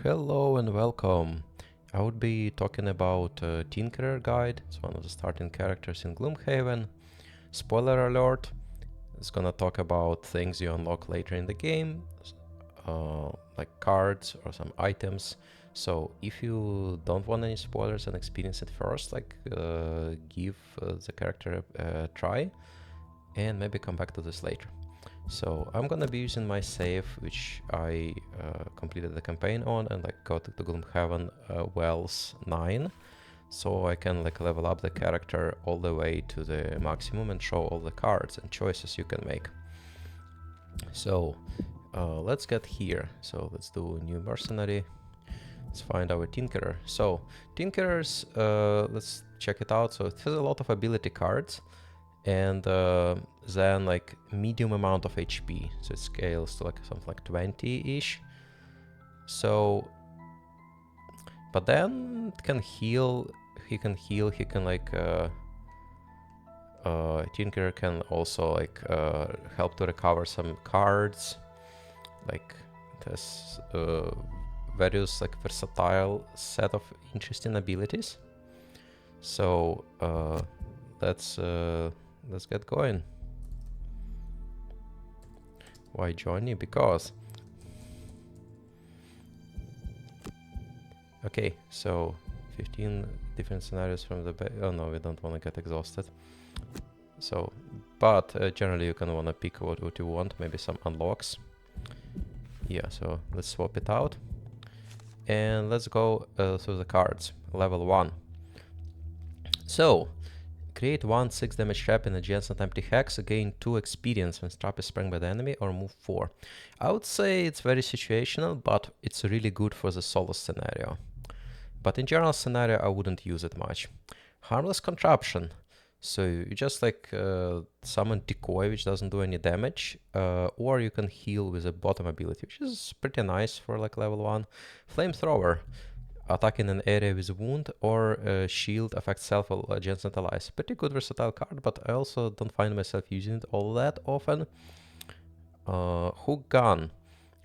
Hello and welcome. I would be talking about Tinkerer Guide. It's one of the starting characters in Gloomhaven. Spoiler alert, it's gonna talk about things you unlock later in the game, like cards or some items. So if you don't want any spoilers and experience it first, give the character a try and maybe come back to this later. So I'm gonna be using my save, which I completed the campaign on, and got to Gloomhaven Wells 9, so I can level up the character all the way to the maximum and show all the cards and choices you can make. So let's get here. So let's do new mercenary. Let's find our Tinkerer. So Tinkerers, let's check it out. So it has a lot of ability cards, and then medium amount of HP, so it scales to something like 20-ish. So, but then it can heal. He can heal. He can Tinkerer can also help to recover some cards. It has various versatile set of interesting abilities. So let's get going. Why join you? Because okay, so 15 different scenarios from the oh no, we don't want to get exhausted. So, but generally you can want to pick what you want, maybe some unlocks. Yeah, so let's swap it out and let's go through the cards. Level 1. So create 1 6 damage trap in adjacent empty hex, gain 2 experience when trap is sprung by the enemy, or move 4. I would say it's very situational, but it's really good for the solo scenario. But in general scenario, I wouldn't use it much. Harmless contraption. So you just summon decoy, which doesn't do any damage, or you can heal with a bottom ability, which is pretty nice for level 1. Flamethrower. Attack in an area with wound or shield affects self or adjacent allies. Pretty good versatile card, but I also don't find myself using it all that often. Hook gun.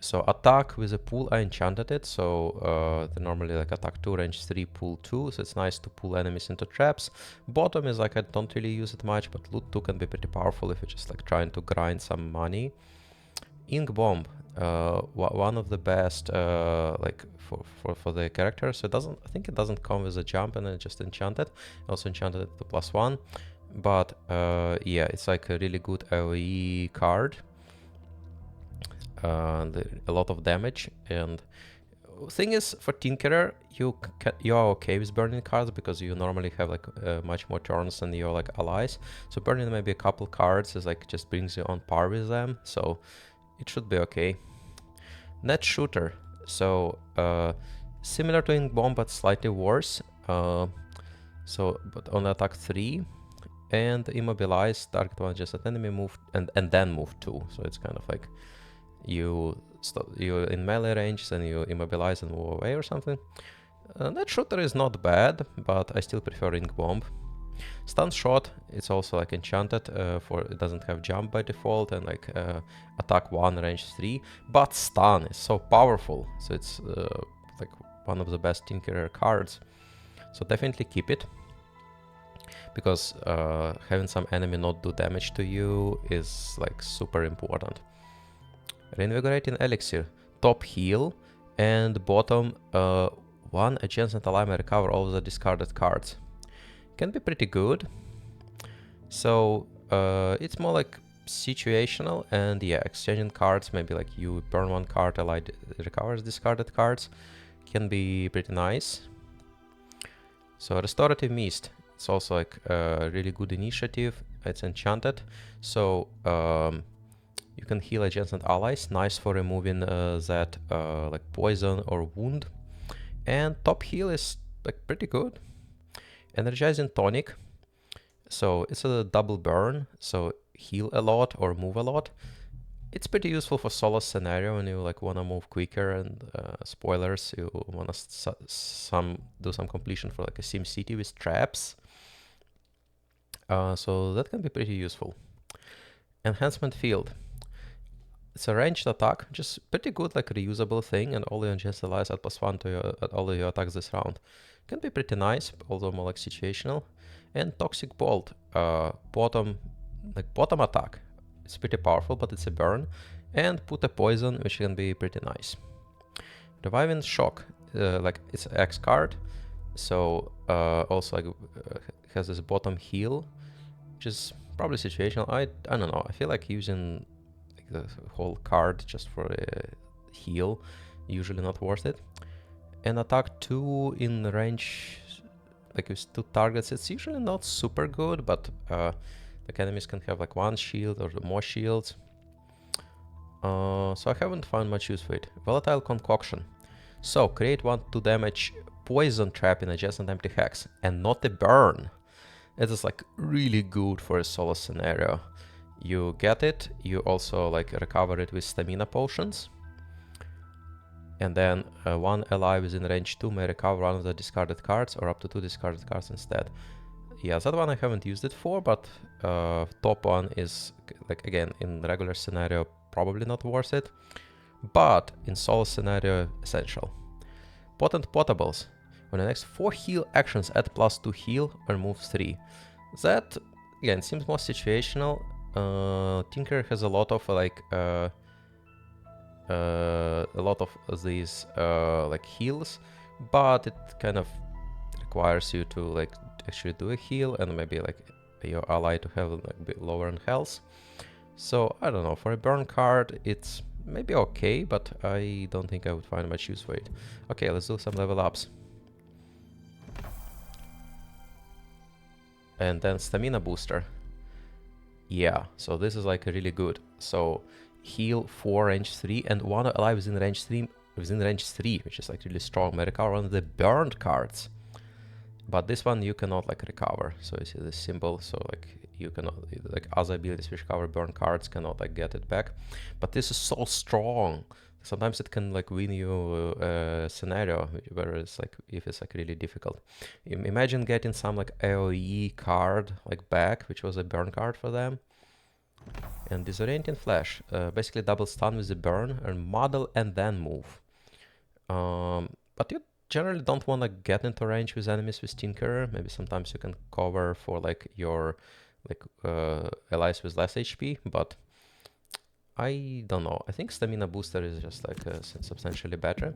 So attack with a pull, I enchanted it, so they normally attack 2, range 3, pull 2, so it's nice to pull enemies into traps. Bottom is I don't really use it much, but loot 2 can be pretty powerful if you're just trying to grind some money. Ink bomb. One of the best for the character. So I think it doesn't come with a jump, and I just enchanted. Also enchanted it to +1, but yeah, it's a really good AoE card. A lot of damage, and thing is, for Tinkerer, you are okay with burning cards because you normally have much more turns than your allies. So burning maybe a couple cards is just brings you on par with them. So it should be okay. Net shooter. So similar to Ink Bomb, but slightly worse. But on attack 3 and immobilize, target one adjacent enemy, move and then move 2. So it's kind of you're in melee range, then you immobilize and move away or something. Net shooter is not bad, but I still prefer Ink Bomb. Stun shot, it's also enchanted, for it doesn't have jump by default, and attack 1, range 3, but stun is so powerful, so it's one of the best Tinkerer cards. So definitely keep it, because having some enemy not do damage to you is super important. Reinvigorating elixir, top heal, and bottom 1 adjacent ally may recover all the discarded cards. Can be pretty good. So it's more situational, and yeah, exchanging cards, maybe you burn 1 card, ally recovers discarded cards, can be pretty nice. So restorative mist, it's also a really good initiative. It's enchanted, so you can heal adjacent allies, nice for removing that poison or wound. And top heal is pretty good. Energizing tonic, so it's a double burn, so heal a lot or move a lot. It's pretty useful for solo scenario when you want to move quicker, and spoilers, you want to do some completion for a sim city with traps. So that can be pretty useful. Enhancement field. It's a ranged attack, which is pretty good, like reusable thing, and all your enhanced allies add +1 to all of your attacks this round. Can be pretty nice, although more like situational. And Toxic Bolt, bottom attack. It's pretty powerful, but it's a burn. And put a poison, which can be pretty nice. Reviving Shock, like it's an X card, so also like has this bottom heal, which is probably situational. I don't know. I feel like using the whole card just for a heal, usually not worth it. And attack 2 in range, like with 2 targets, it's usually not super good, but like enemies can have like 1 shield or more shields. So I haven't found much use for it. Volatile Concoction. So create 1-2 damage poison trap in adjacent empty hex and not a burn. It is like really good for a solo scenario. You get it, you also like recover it with stamina potions. And then one ally within range 2 may recover one of the discarded cards or up to 2 discarded cards instead. Yeah, that one I haven't used it for, but top one is, like again, in regular scenario, probably not worth it. But in solo scenario, essential. Potent Potables. On the next 4 heal actions, add +2 heal or move 3. That, again, seems more situational. Tinker has a lot of like these like heals, but it kind of requires you to like actually do a heal and maybe like your ally to have like a bit lower in health. So I don't know, for a burn card it's maybe okay, but I don't think I would find much use for it. Okay, let's do some level ups. And then stamina booster. Yeah, so this is like really good. So heal 4 range 3 and one ally within range 3, which is like really strong. May recover one of the burned cards. But this one you cannot like recover. So you see this symbol, so like you cannot, like other abilities which cover burn cards cannot like get it back. But this is so strong. Sometimes it can like win you a scenario where it's like, if it's like really difficult. Imagine getting some like AoE card like back, which was a burn card for them. And Disorienting Flash, basically double stun with the burn and model and then move. But you generally don't want to get into range with enemies with Tinker. Maybe sometimes you can cover for like your like allies with less HP, but I don't know. I think Stamina Booster is just like substantially better.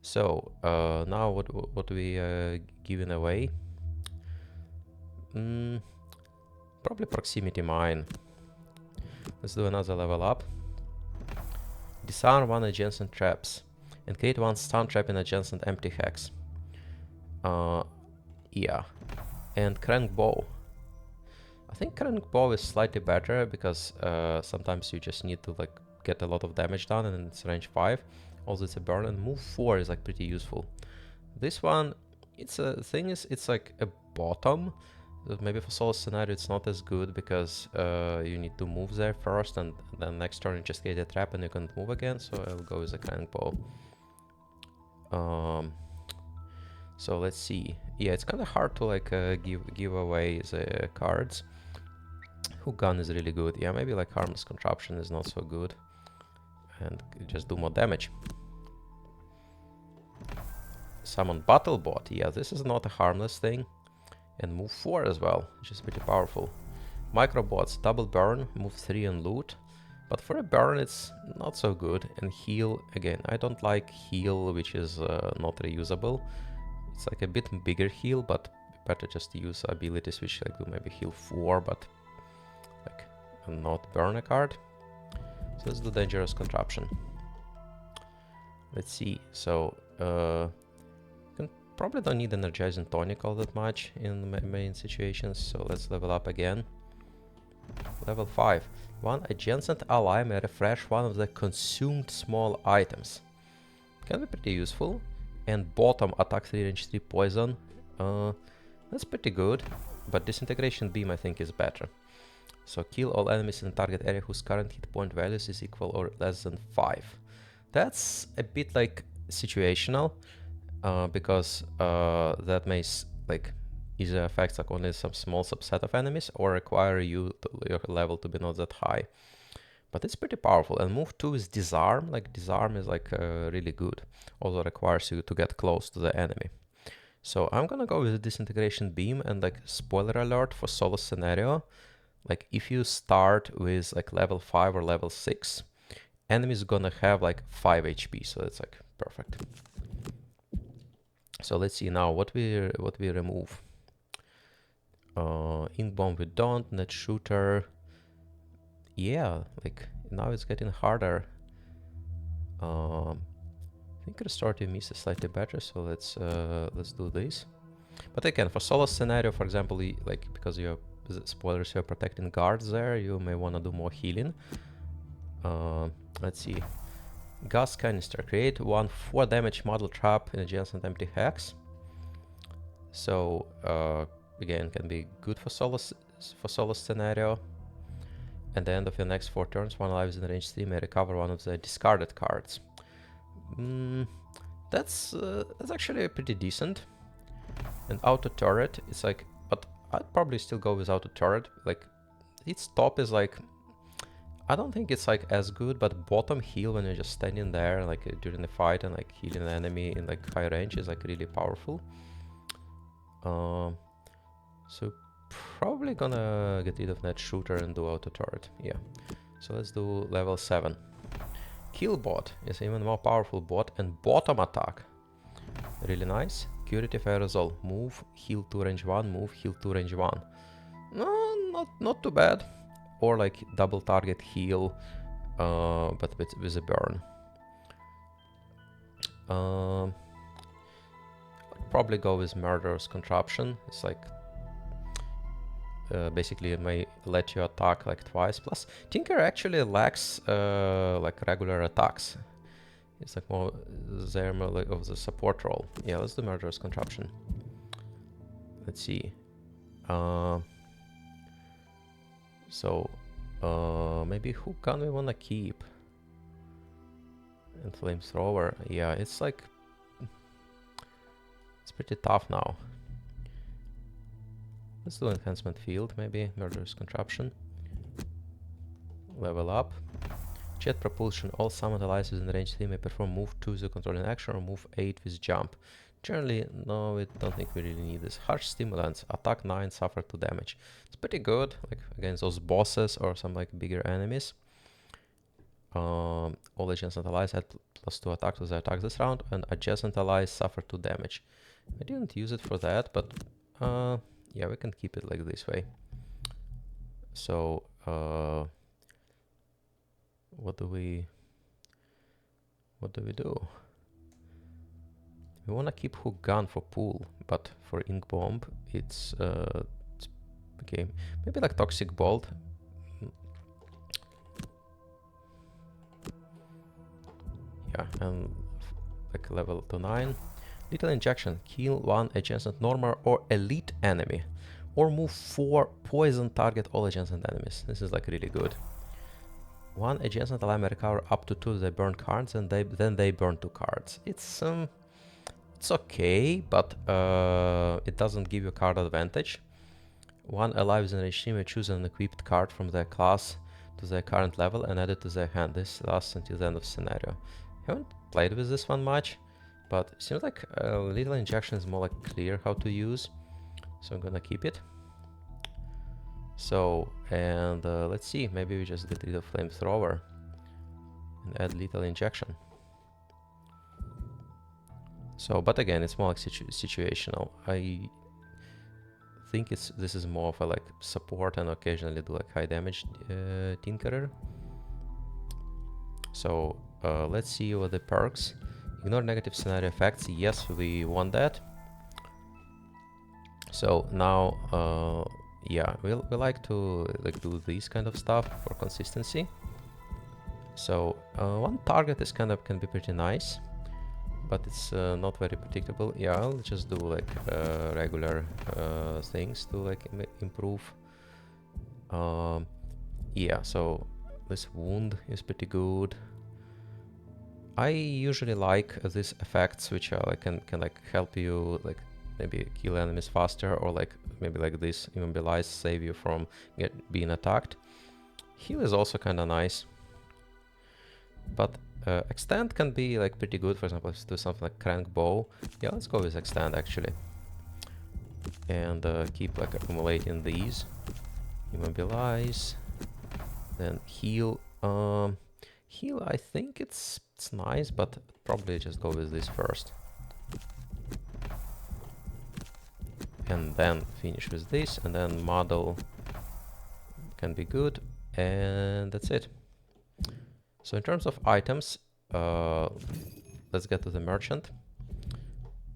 So now what we giving away? Probably Proximity Mine. Let's do another level up. Disarm 1 adjacent traps and create 1 stun trap in adjacent empty hex. Yeah. And Crank Bow. I think Crank Bow is slightly better because sometimes you just need to like get a lot of damage done and it's range 5. Also it's a burn, and move 4 is like pretty useful. This one, it's a thing is it's like a bottom. Maybe for solo scenario it's not as good because you need to move there first and then next turn you just get a trap and you can't move again, so I'll go with a Crank Bow. So let's see. Yeah, it's kind of hard to like give away the cards. Hook Gun is really good. Yeah, maybe like Harmless Contraption is not so good and just do more damage. Summon Battlebot. Yeah, this is not a harmless thing. And move 4 as well, which is pretty powerful. Microbots, double burn, move 3 and loot. But for a burn it's not so good. And heal, again, I don't like heal which is not reusable. It's like a bit bigger heal, but better just to use abilities which like do maybe heal 4, but like not burn a card. So let's do Dangerous Contraption. Let's see, so probably don't need Energizing Tonic all that much in main situations, so let's level up again. Level 5. 1 adjacent ally may refresh one of the consumed small items. Can be pretty useful. And bottom, attack 3 range 3 poison. That's pretty good, but Disintegration Beam I think is better. So kill all enemies in the target area whose current hit point values is equal or less than 5. That's a bit like situational. Because that may like either affect like only some small subset of enemies or require your level to be not that high. But it's pretty powerful. And move 2 is disarm. Like disarm is like really good. Also requires you to get close to the enemy. So I'm gonna go with the disintegration beam, and like spoiler alert for solo scenario, like if you start with like level 5 or level 6, enemy's gonna have like 5 HP, so it's like perfect. So let's see now what we remove. Ink bomb we don't, net shooter. Yeah, like now it's getting harder. I think restorative miss is slightly better, so let's do this. But again, for solo scenario, for example, like because you're spoilers, you're protecting guards there, you may want to do more healing. Let's see. Gas canister. Create one 4 damage model trap in adjacent empty hex. So again, can be good for solo scenario. At the end of your next 4 turns, one alive in range 3 may recover one of the discarded cards. That's actually pretty decent. And auto turret, it's like, but I'd probably still go with auto turret. Like, its top is like, I don't think it's like as good, but bottom heal when you're just standing there, like during the fight and like healing the enemy in like high range is like really powerful. So probably gonna get rid of net shooter and do auto turret. Yeah. So let's do level 7. Kill bot is even more powerful bot, and bottom attack. Really nice. Curative aerosol. Move, heal 2 range 1, move, heal 2 range 1. No, not too bad. Or like double target heal, but with a burn. I'd probably go with Murderous Contraption. It's like basically it may let you attack like twice. Plus, Tinker actually lacks like regular attacks. It's like more there more like of the support role. Yeah, let's do Murderous Contraption. Let's see. So maybe hook gun we wanna keep. And flamethrower. Yeah, it's like it's pretty tough now. Let's do enhancement field, maybe Murderous Contraption. Level up. Jet propulsion. All summoned allies within range 3 may perform move 2 with the controlling action or move 8 with jump. Generally, no, we don't think we really need this. Harsh stimulants. Attack 9, suffer 2 damage. It's pretty good, like against those bosses or some like bigger enemies. All adjacent allies had +2 attack to their attacks this round, and adjacent allies suffer 2 damage. I didn't use it for that, but yeah, we can keep it like this way. So what do we do? We want to keep hook gun for pool, but for ink bomb it's okay, maybe like toxic bolt. Yeah, and like level to 9. Lethal injection. Kill 1 adjacent normal or elite enemy, or move 4 poison target all adjacent enemies. This is like really good. 1 adjacent ally may recover up to 2 they burn cards, and then they burn 2 cards. It's okay, but it doesn't give you card advantage. 1 ally within range 3 may choose an equipped card from their class to their current level and add it to their hand. This lasts until the end of the scenario. Haven't played with this one much, but it seems like Lethal Injection is more like clear how to use, so I'm gonna keep it. So, and let's see, maybe we just get rid of Flamethrower and add Lethal Injection. So, but again, it's more like situational. I think this is more of a like support, and occasionally do like high damage Tinkerer. So let's see what the perks. Ignore negative scenario effects. Yes, we want that. So now yeah, we like to like do this kind of stuff for consistency. So 1 target is kind of can be pretty nice, but it's not very predictable. Yeah, I'll just do like regular things to like improve. Yeah, so this wound is pretty good. I usually like these effects which are like can like help you like maybe kill enemies faster, or like maybe like this immobilize, save you from being attacked. Heal is also kind of nice. But extend can be like pretty good. For example, let's do something like crank bow. Yeah, let's go with extend actually. And keep like accumulating these. Immobilize. Then heal. Heal, I think it's nice, but probably just go with this first. And then finish with this, and then model can be good, and that's it. So in terms of items, let's get to the merchant.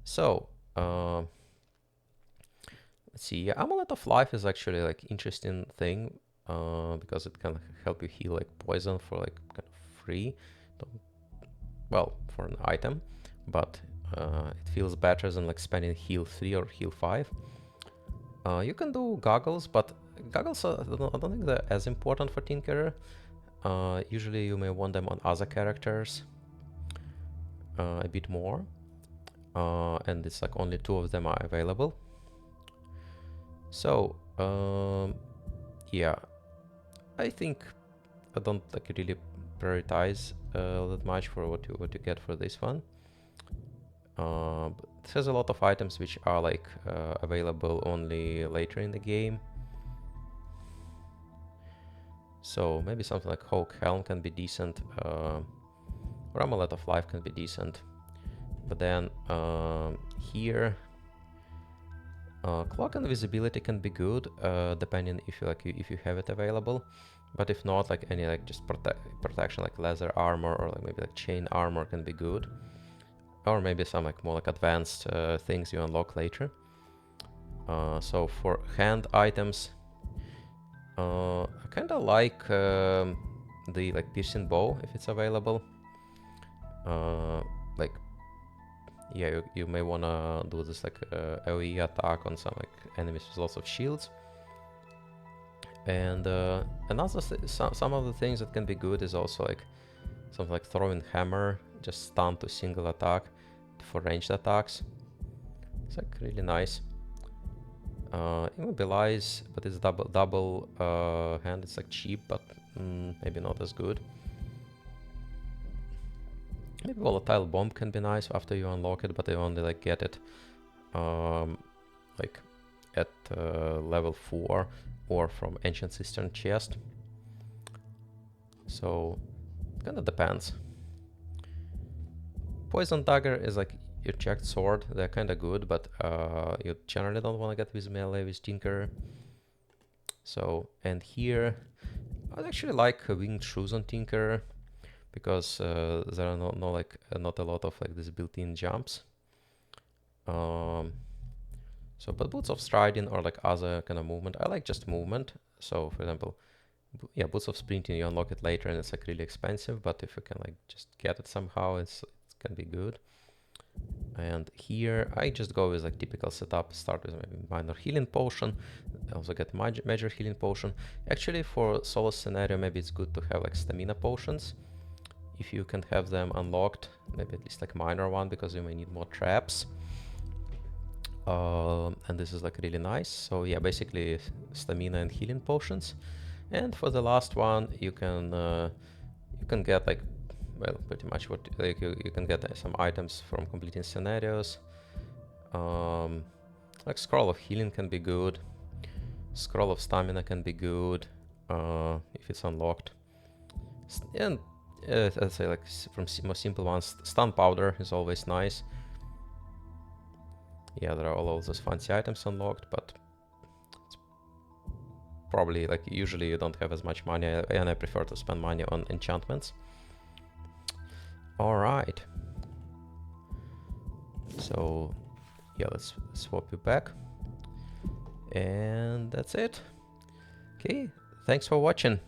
So let's see. Yeah, Amulet of Life is actually like interesting thing because it can help you heal like poison for like kind of free. Well, for an item, but it feels better than like spending heal 3 or heal 5. You can do goggles, but goggles I don't think they're as important for Tinkerer. Usually you may want them on other characters a bit more. And it's like only 2 of them are available. So yeah, I think I don't like really prioritize that much for what you get for this one. But it has a lot of items which are like available only later in the game. So maybe something like Hawk Helm can be decent, or Amulet of Life can be decent. But then here, Cloak and Visibility can be good, depending if you have it available. But if not, like any like just protection like leather armor or like maybe like chain armor can be good. Or maybe some like more like advanced things you unlock later. So for hand items, I kind of like the like piercing bow if it's available. Like yeah, you may wanna do this like AoE attack on some like enemies with lots of shields. And another some of the things that can be good is also like something like throwing hammer, just stun to single attack for ranged attacks. It's like really nice. Immobilize, but it's double hand. It's like cheap, but maybe not as good. Maybe Volatile Bomb can be nice after you unlock it, but you only like get it like at level 4 or from Ancient Cistern chest. So kind of depends. Poison Dagger is like your checked sword. They're kind of good, but you generally don't want to get with melee with Tinker. So, and here I actually like winged shoes on Tinker because there are not a lot of like these built-in jumps. So, but Boots of Striding or like other kind of movement, I like just movement. So, for example, yeah, Boots of Sprinting, you unlock it later and it's like really expensive, but if you can like just get it somehow, it can be good. And here I just go with like typical setup, start with maybe minor healing potion, also get major healing potion. Actually for solo scenario maybe it's good to have like stamina potions. If you can have them unlocked, maybe at least like minor one, because you may need more traps. And this is like really nice. So yeah, basically stamina and healing potions. And for the last one you can get like, well, pretty much what like you can get some items from completing scenarios. Like Scroll of Healing can be good. Scroll of Stamina can be good if it's unlocked. And I'd say like from more simple ones, Stun Powder is always nice. Yeah, there are all of those fancy items unlocked, but it's probably like usually you don't have as much money, and I prefer to spend money on enchantments. All right. So yeah, let's swap you back. And that's it. Okay, thanks for watching.